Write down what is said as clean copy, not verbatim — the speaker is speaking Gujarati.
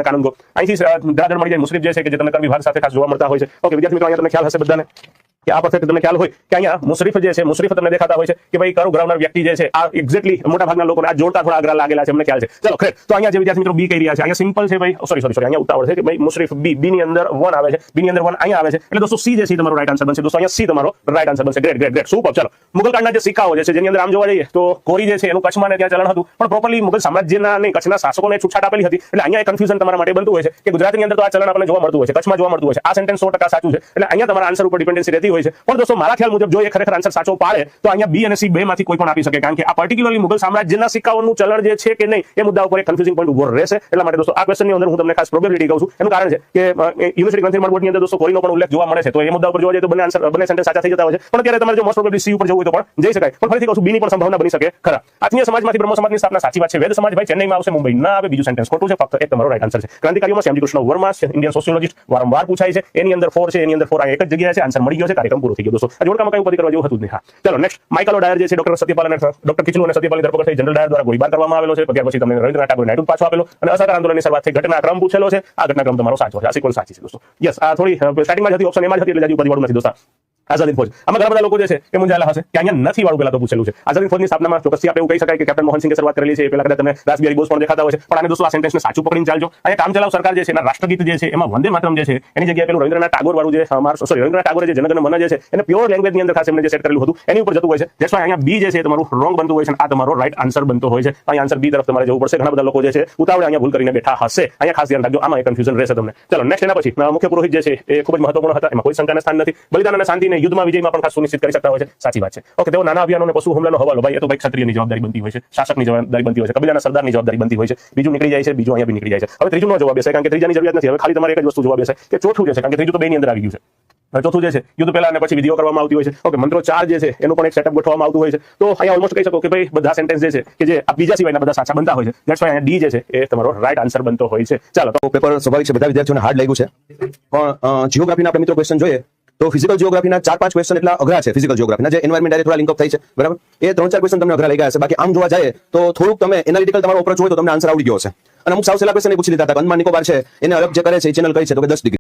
કાનૂન ગો અહીંથી ધરાધર મળી જાય મુસ્લિમ જે છે કે જે તમને કર વિભાગ સાથે ખાસ જોવા મળતા હોય છે. ઓકે વિદ્યાર્થી મિત્રો, અહીંયા તમને ખ્યાલ હશે બધાને કે આ પરફેક્ટ તમને ખ્યાલ હોય કે અહીંયા મુશરીફ જે છે, મુશરીફ તમને દેખાતા હોય છે કે ભાઈ કરું ગ્રાઉન્ડર વ્યક્તિ જે છે આ એક્ઝેક્ટલી મોટા ભાગના લોકોને આ જોડતા થોડા અઘરા લાગેલા છે, અમને ખ્યાલ છે. ચલો ખેર, તો અહીંયા જે વિદ્યાર્થી મિત્રો બી કહી રહ્યા છે, અહીંયા સિમ્પલ છે ભાઈ, સોરી અહીંયા ઉતાવળ છે કે ભાઈ મુશરીફ બી ની અંદર 1 આવે છે, બી ની અંદર 1 અહીંયા આવે છે, એટલે દોસ્તો સી જે છે તમારો રાઈટ આન્સર બનશે. દોસ્તો અહીંયા સી તમારો રાઈટ આન્સર બનશે. Great super. ચલો, મુગલ કાળના જે સિક્કાઓ જે છે જેની અંદર આમ જોવા જઈએ તો કોરી જે છે એનું કચ્છમાં ને ત્યાં ચલણ હતું, પણ પ્રોપરલી મુગલ સામ્રાજ્યના નહીં કચ્છના શાસકોને છૂટછાટ આપેલી હતી. એટલે અહીંયા એક કન્ફ્યુઝન તમારા માટે બનતું હોય છે કે ગુજરાતની અંદર તો આ ચલણ આપણને જોવા મળતું હોય છે, કચ્છમાં જોવા મળતું હોય છે. આ સેન્ટેન્સ 100% સાચું છે, એટલે અહીંયા તમારા આન્સર ઉપર ડિપેન્ડન્સી રહેતી હોય છે. પણ દોસ્તો મારા ખ્યાલ મુજબ જો એ ખરેખર આન્સર સાચો પાડે તો અહીંયા બી અને સી બેમાંથી કોઈ પણ આપી શકે, કારણ કે આ પર્ટિક્યુલરલી મુગલ સામ્રાજ્યના સિક્કાઓનું ચલણ જે છે કે નહીં એ મુદ્દા ઉપર એક કન્ફ્યુઝિંગ પોઈન્ટ ઉભો રહેશે. એટલા માટે દોસ્તો આ ક્વેશ્ચનની અંદર હું તમને ખાસ પ્રોબેબિલિટી કહું છું. એનું કારણ છે કે યુનિવર્સિટી ગ્રંથિમાળ બોર્ડની અંદર દોસ્તો કોરીનો પણ ઉલ્લેખ જોવા મળે છે, તો એ મુદ્દા ઉપર જોવા જઈએ તો બંને સેન્ટેન્સ સાચા થઈ જતા હોય છે. પણ અત્યારે તમારે જો મોસ્ટ પ્રોબેબલી સી ઉપર જવું હોય તો પણ જઈ શકાય. પણ ફરીથી કહું છું, બી ની પણ સંભાવના બની શકે ખરા. આત્મીય સમાજમાંથી બ્રહ્મ સમાજની સ્થાપના સાચી વાત છે. વેદ સમાજ ભાઈ ચેન્નઈમાં આવશે, મુંબઈ ના આવે. બીજું સેન્ટેન્સ ખોટું છે, ફક્ત એક તમારો રાઈટ આન્સર છે. ક્રાંતિકારીઓમાં શ્યામજી કૃષ્ણ વર્મા ઇન્ડિયન સોશિયોલોજિસ્ટ વારંવાર પૂછાય છે. એની અંદર 4 છે, એની અંદર 4 આ એક જ જગ્યાએ છે. આન્સર મળી ગયો છે, કાર્યક્રમ પૂરો થઈ ગયો દોસ્તો. આ જોડકામાં કઈ ઉપર કરવા જેવું હતું જ નહીં. હા ચલો નેક્સ્ટ, માઇકલ ડાયર જે છે ડોક્ટર સત્યપાલ અને ડોક્ટર કિચલુ અને સત્યપાલની ધરપકડ થઈ જનરલ ડાયર દ્વારા ગોળીબાર કરવામાં આવેલો છે. ત્યાર પછી તમને રવિન્દ્રનાથ ટાગોરે નાઇટહુડ પાછો આપેલો અને અસહકાર આંદોલનની શરૂઆત થઈ. ઘટનાક્રમ પૂછેલો છે, આ ઘટનાક્રમ તમારો સાચો છે, આ સિક્વન્સ સાચી છે દોસ્તો. યસ, આ થોડી સ્ટાર્ટિંગમાં જ હતી, ઓપ્શન એમાં જ હતી, એટલે જાજી ઉપાધિ વાળું નથી દોસ્તા. આઝાદી ફોજ, આમાં ઘણા બધા લોકો જે છે એ મૂંઝાયેલા હશે કે અહીંયા નથી વાળું પેલા તો પૂછેલું છે. આઝાદી ફોજની સ્થાપનામાં ચોક્કસથી આપણે એવું કહી શકાય કે કેપ્ટન મોહન સિંઘે શરૂઆત કરેલી છે. પેલા કદાચ તમને રાસબિહારી બોઝ પણ દેખાતા હોય છે, પણ આને દોસ્તો આ સેન્ટેન્સને સાચું પકડીને ચાલજો. અહીંયા કામચલાઉ સરકાર જે છે એના રાષ્ટ્રગીત જે છે એમાં વંદે માતરમ જે છે એની જગ્યાએ પેલું રવિન્દ્રનાથ ટાગોર વાળું જે રવિન્દ્રનાથ ટાગોરે જે જનગણ મન જે છે એને પ્યોર લેંગ્વેજની અંદર ખાસ એમને જે સેટ કરેલું હતું એની ઉપર જતું હોય છે. જેમાં અહીંયા બી જે છે તમારું રોંગ બનતું હોય છે, આ તમારો રાઈટ આન્સર બનતો હોય છે. અહીંયા આન્સર બી તરફ તમારે જવું પડશે. ઘણા બધા લોકો જે છે ઉતાવળે અહીંયા ભૂલ કરીને બેઠા હશે. અહીંયા ખાસ ધ્યાન રાખજો, આમાં એક કન્ફ્યુઝન રહેશે તમને. ચલો નેક્સ્ટ, એના પછી મુખ્ય પુરોહિત જે છે એ ખૂબ જ મહત્વપૂર્ણ હતા, એમાં કોઈ શંકાને સ્થાન નથી. બલિદાન અને શાંતિને યુદ્ધમાં વિજયમાં પણ ખાસ સુનિશ્ચિત કરી શકતા હોય છે. સાચી વાત છે. ઓકે, તેઓ નાના અભિયાનો અને પશુ હુમલાનો હવાલો, ભાઈ એ તો ભાઈ ક્ષત્રિયની જવાબદારી બનતી હોય છે, શાસકની જવાબદારી બનતી હોય છે, કબીલાના સરદારની જવાબદારી બનતી હોય છે. બીજું નીકળી જાય છે, બીજું અહીંયા બી નીકળી જાય છે. હવે ત્રીજું નો જવાબ બેસે, કારણ કે ત્રીજાની જરૂરિયાત નથી. હવે ખાલી તમારે એક જ વસ્તુ જવાબ બેસે કે ચોથું જે છે, કારણ કે ત્રીજું તો બે ની અંદર આવી ગયું છે. ચોથું જે છે યુદ્ધ પહેલા અને પછી વિધિઓ કરવામાં આવતી હોય છે. ઓકે, મંત્રો 4 જે છે એનું પણ એક સેટઅપ ગોઠવવામાં આવતું હોય છે. તો અહીંયા ઓલમોસ્ટ કહી શકો કે ભાઈ બધા સેન્ટેન્સ જે છે કે જે આ બીજા સિવાયના બધા સાચા બનતા હોય છે. ધેટ્સ વાય અહીંયા ડી જે છે એ તમારો રાઈટ આન્સર બનતો હોય છે. ચાલો, તો પેપર સ્વાભાવિક છે, બધા વિદ્યાર્થીઓને હાર્ડ લાગ્યું છે, પણ જીઓગ્રાફીના આપણે મિત્રો ક્વેશ્ચન જોઈએ તો ફિઝિકલ જીઓગ્રાફીના 4-5 ક્વેશ્ચન એટલા અઘરા છે. ફિઝિકલ જીઓગ્રાફીના જે એન્વાયરમેન્ટ સાથે થોડા લિંક અપ થાય છે, બરાબર, એ 3-4 ક્વેશ્ચન તમને અઘરા લાગ્યા હશે. બાકી આમ જોવા જાય તો થોડુંક તમે એનાલિટિકલ તમારો અપ્રોચ હોય તો તમને આન્સર આવડી ગયો હશે. અને અમુક સાવ સહેલા ક્વેશ્ચન પૂછી લીધા હતા. અંદમાન નિકોબાર છે એને અલગ જે કરે છે એ ચેનલ કઈ છે તો કે 10 ડિગ્રી